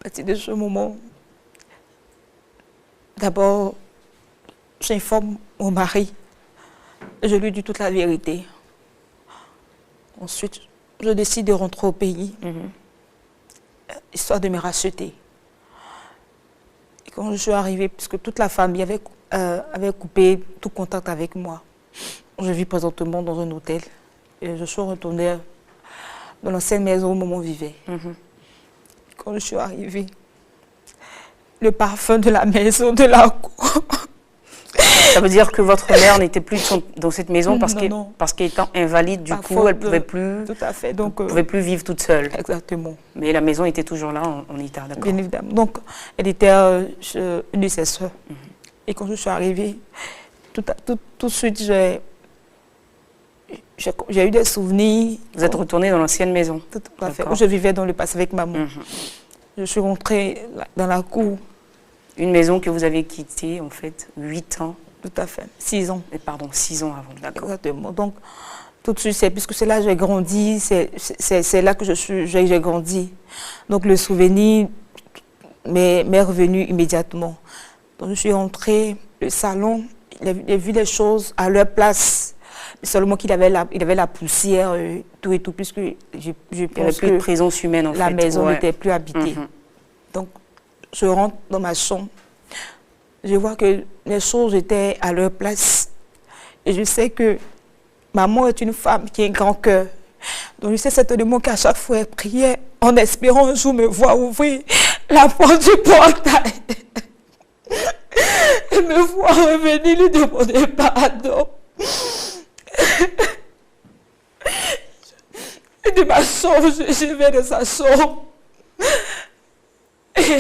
partir de ce moment, d'abord, j'informe mon mari. Je lui dis toute la vérité. Ensuite, je décide de rentrer au pays, histoire de me racheter. Et quand je suis arrivée, puisque toute la famille avait coupé tout contact avec moi, je vis présentement dans un hôtel. Et je suis retournée dans l'ancienne maison où maman vivait. Quand je suis arrivée, le parfum de la maison, de la cour. Ça veut dire que votre mère n'était plus dans cette maison parce qu'étant invalide, du coup, elle ne pouvait plus, tout à fait. Donc, pouvait plus vivre toute seule. Exactement. Mais la maison était toujours là en état, d'accord. Bien évidemment. Donc, elle était une de ses soeurs. Et quand je suis arrivée, tout de suite, j'ai eu des souvenirs. Vous êtes retournée dans l'ancienne maison. Tout à fait. Où je vivais dans le passé avec maman. Je suis rentrée dans la cour. Une maison que vous avez quittée, en fait, 8 ans. Tout à fait. 6 ans. Et pardon, 6 ans avant, d'accord. Exactement. Donc, tout de suite, puisque c'est là que j'ai grandi, c'est là que j'ai grandi. Donc, le souvenir m'est revenu immédiatement. Donc, je suis entrée, le salon, j'ai vu les choses à leur place. Seulement qu'il avait la poussière, tout et tout, puisque je pense il n'y avait plus de présence humaine, en fait. La maison n'était plus habitée. Donc, je rentre dans ma chambre. Je vois que les choses étaient à leur place. Et je sais que maman est une femme qui a un grand cœur. Donc, je sais certainement qu'à chaque fois, elle priait en espérant un jour me voir ouvrir la porte du portail. Et me voir revenir lui demander pardon. Et de ma chambre, je vais dans sa chambre. Et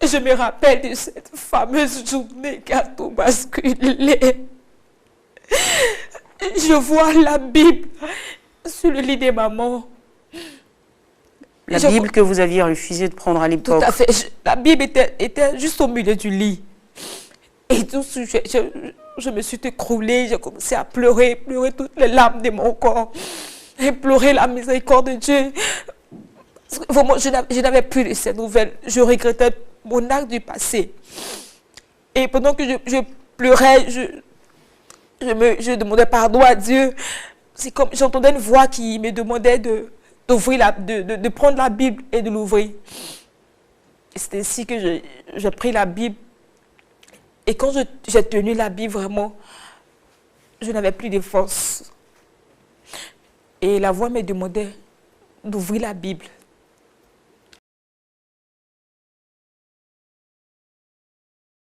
je me rappelle de cette fameuse journée qui a tout basculé. Je vois la Bible sur le lit de maman. La Bible que vous aviez refusé de prendre à l'époque. Tout à fait. La Bible était juste au milieu du lit. Et tout de suite, je me suis écroulée, j'ai commencé à pleurer toutes les larmes de mon corps. J'ai pleuré la miséricorde de Dieu. Vraiment, je n'avais plus de ces nouvelles. Je regrettais mon acte du passé. Et pendant que je pleurais, je demandais pardon à Dieu. C'est comme j'entendais une voix qui me demandait de prendre la Bible et de l'ouvrir. C'est ainsi que j'ai pris la Bible. Et quand j'ai tenu la Bible, vraiment, je n'avais plus de force. Et la voix me demandait d'ouvrir la Bible.